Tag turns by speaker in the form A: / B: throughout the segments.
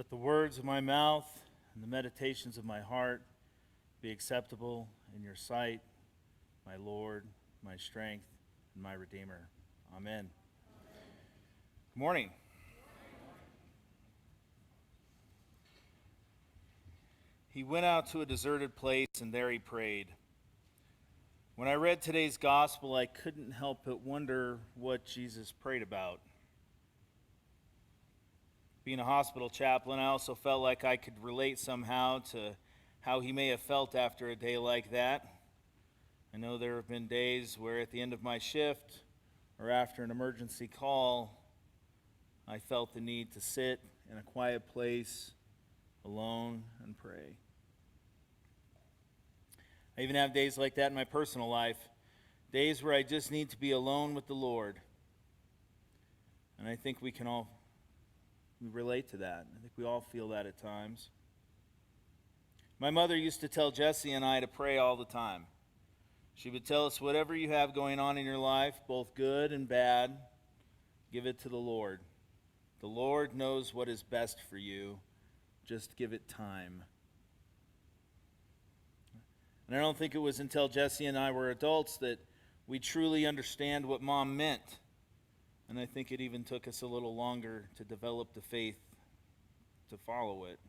A: Let the words of my mouth and the meditations of my heart be acceptable in your sight, my Lord, my strength, and my Redeemer. Amen. Good morning. He went out to a deserted place, and there he prayed. When I read today's gospel, I couldn't help but wonder what Jesus prayed about. Being a hospital chaplain, I also felt like I could relate somehow to how he may have felt after a day like that. I know there have been days where at the end of my shift or after an emergency call, I felt the need to sit in a quiet place alone and pray. I even have days like that in my personal life, days where I just need to be alone with the Lord. And I think we can all relate to that. I think we all feel that at times. My mother used to tell Jesse and I to pray all the time. She would tell us, whatever you have going on in your life, both good and bad, give it to the Lord. The Lord knows what is best for you. Just give it time. And I don't think it was until Jesse and I were adults that we truly understand what Mom meant. And I think it even took us a little longer to develop the faith to follow it.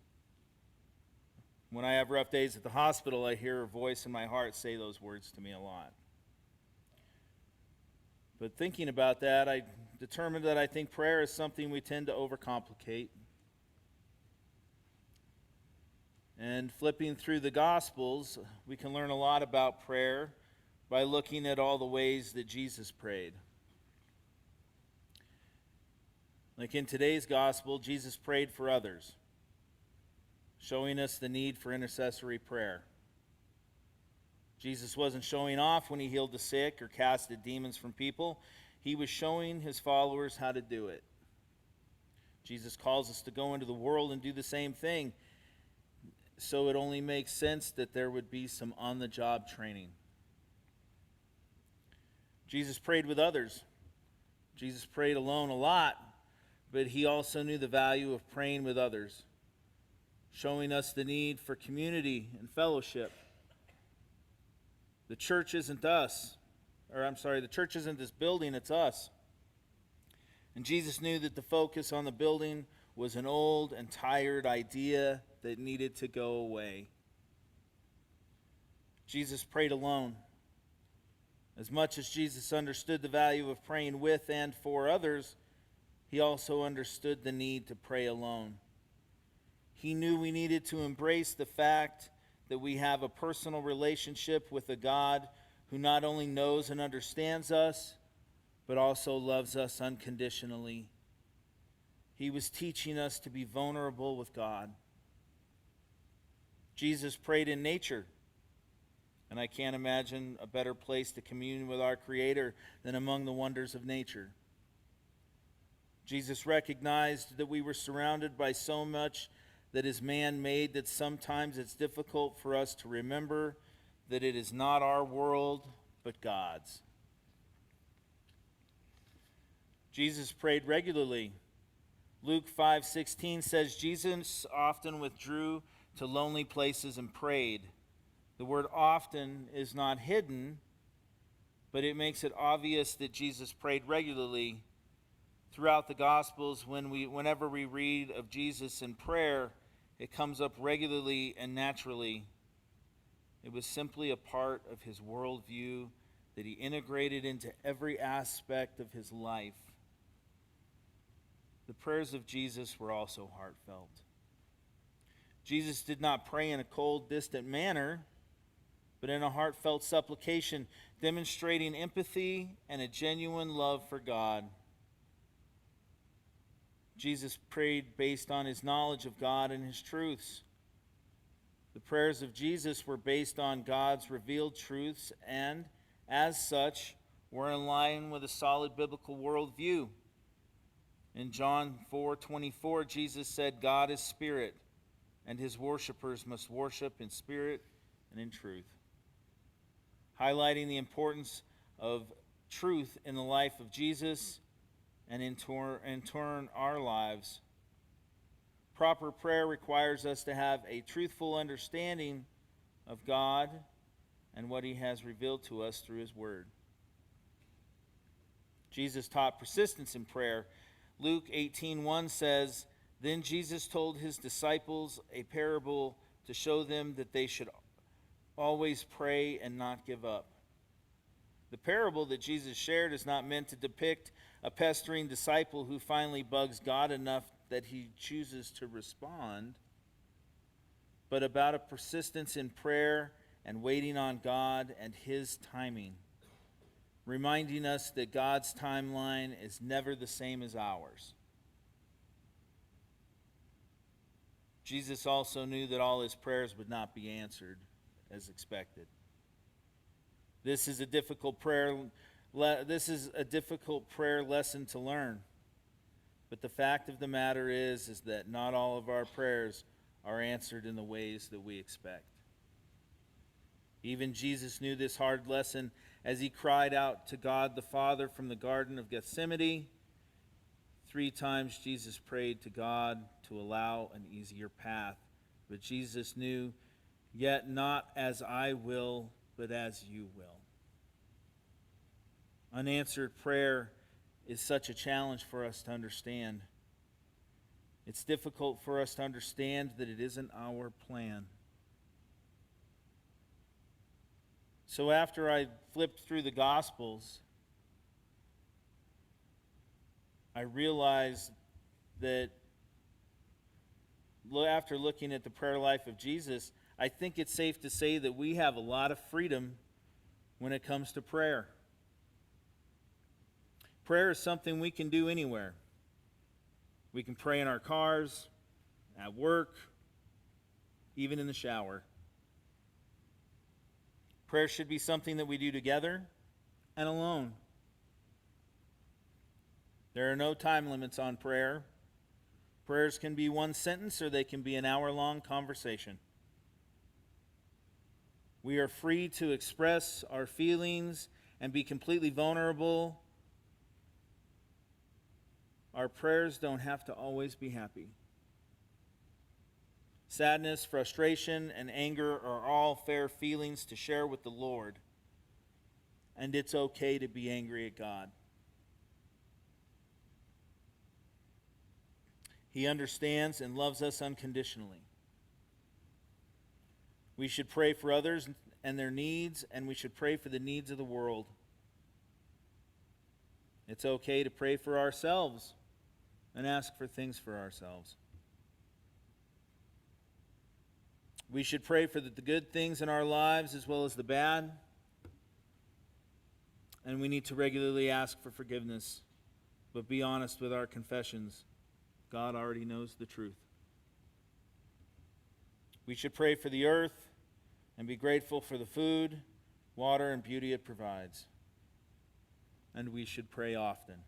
A: When I have rough days at the hospital, I hear a voice in my heart say those words to me a lot. But thinking about that, I determined that I think prayer is something we tend to overcomplicate. And flipping through the Gospels, we can learn a lot about prayer by looking at all the ways that Jesus prayed. Like in today's Gospel, Jesus prayed for others, showing us the need for intercessory prayer. Jesus wasn't showing off when he healed the sick or casted demons from people. He was showing his followers how to do it. Jesus calls us to go into the world and do the same thing. So it only makes sense that there would be some on-the-job training. Jesus prayed with others. Jesus prayed alone a lot, but he also knew the value of praying with others, showing us the need for community and fellowship. The church isn't the church isn't this building, it's us. And Jesus knew that the focus on the building was an old and tired idea that needed to go away. Jesus prayed alone. As much as Jesus understood the value of praying with and for others, he also understood the need to pray alone. He knew we needed to embrace the fact that we have a personal relationship with a God who not only knows and understands us, but also loves us unconditionally. He was teaching us to be vulnerable with God. Jesus prayed in nature, and I can't imagine a better place to commune with our Creator than among the wonders of nature. Jesus recognized that we were surrounded by so much that is man-made that sometimes it's difficult for us to remember that it is not our world, but God's. Jesus prayed regularly. Luke 5:16 says Jesus often withdrew to lonely places and prayed. The word often is not hidden, but it makes it obvious that Jesus prayed regularly. Throughout the Gospels, whenever we read of Jesus in prayer, it comes up regularly and naturally. It was simply a part of his worldview that he integrated into every aspect of his life. The prayers of Jesus were also heartfelt. Jesus did not pray in a cold, distant manner, but in a heartfelt supplication, demonstrating empathy and a genuine love for God. Jesus prayed based on his knowledge of God and his truths. The prayers of Jesus were based on God's revealed truths and, as such, were in line with a solid biblical worldview. In John 4:24, Jesus said, God is spirit, and his worshipers must worship in spirit and in truth. Highlighting the importance of truth in the life of Jesus and in turn our lives. Proper prayer requires us to have a truthful understanding of God and what he has revealed to us through his word. Jesus taught persistence in prayer. Luke 18:1 says, "Then Jesus told his disciples a parable to show them that they should always pray and not give up." The parable that Jesus shared is not meant to depict a pestering disciple who finally bugs God enough that he chooses to respond, but about a persistence in prayer and waiting on God and his timing, reminding us that God's timeline is never the same as ours. Jesus also knew that all his prayers would not be answered as expected. This is a difficult prayer lesson to learn. But the fact of the matter is that not all of our prayers are answered in the ways that we expect. Even Jesus knew this hard lesson as he cried out to God the Father from the Garden of Gethsemane. 3 times Jesus prayed to God to allow an easier path. But Jesus knew, "Yet not as I will, but as you will." Unanswered prayer is such a challenge for us to understand. It's difficult for us to understand that it isn't our plan. So after I flipped through the Gospels, I realized that after looking at the prayer life of Jesus, I think it's safe to say that we have a lot of freedom when it comes to prayer. Prayer is something we can do anywhere. We can pray in our cars, at work, even in the shower. Prayer should be something that we do together and alone. There are no time limits on prayer. Prayers can be one sentence or they can be an hour-long conversation. We are free to express our feelings and be completely vulnerable. Our prayers don't have to always be happy. Sadness, frustration, and anger are all fair feelings to share with the Lord. And it's okay to be angry at God. He understands and loves us unconditionally. We should pray for others and their needs, and we should pray for the needs of the world. It's okay to pray for ourselves and ask for things for ourselves. We should pray for the good things in our lives as well as the bad. And we need to regularly ask for forgiveness, but be honest with our confessions. God already knows the truth. We should pray for the earth and be grateful for the food, water, and beauty it provides. And we should pray often.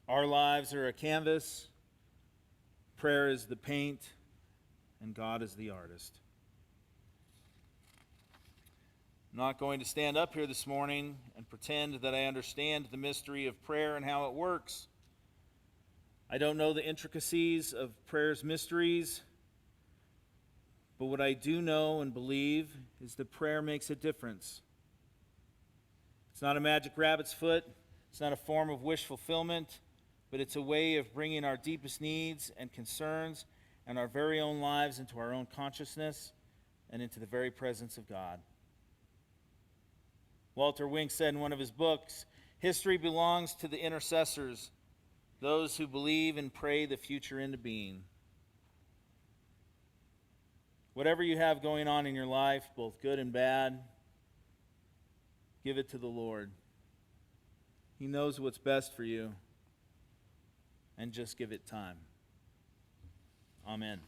A: Our lives are a canvas. Prayer is the paint, and God is the artist. I'm not going to stand up here this morning and pretend that I understand the mystery of prayer and how it works. I don't know the intricacies of prayer's mysteries, but what I do know and believe is that prayer makes a difference. It's not a magic rabbit's foot. It's not a form of wish fulfillment, but it's a way of bringing our deepest needs and concerns and our very own lives into our own consciousness and into the very presence of God. Walter Wink said in one of his books, "History belongs to the intercessors, those who believe and pray the future into being." Whatever you have going on in your life, both good and bad, give it to the Lord. He knows what's best for you, and just give it time. Amen.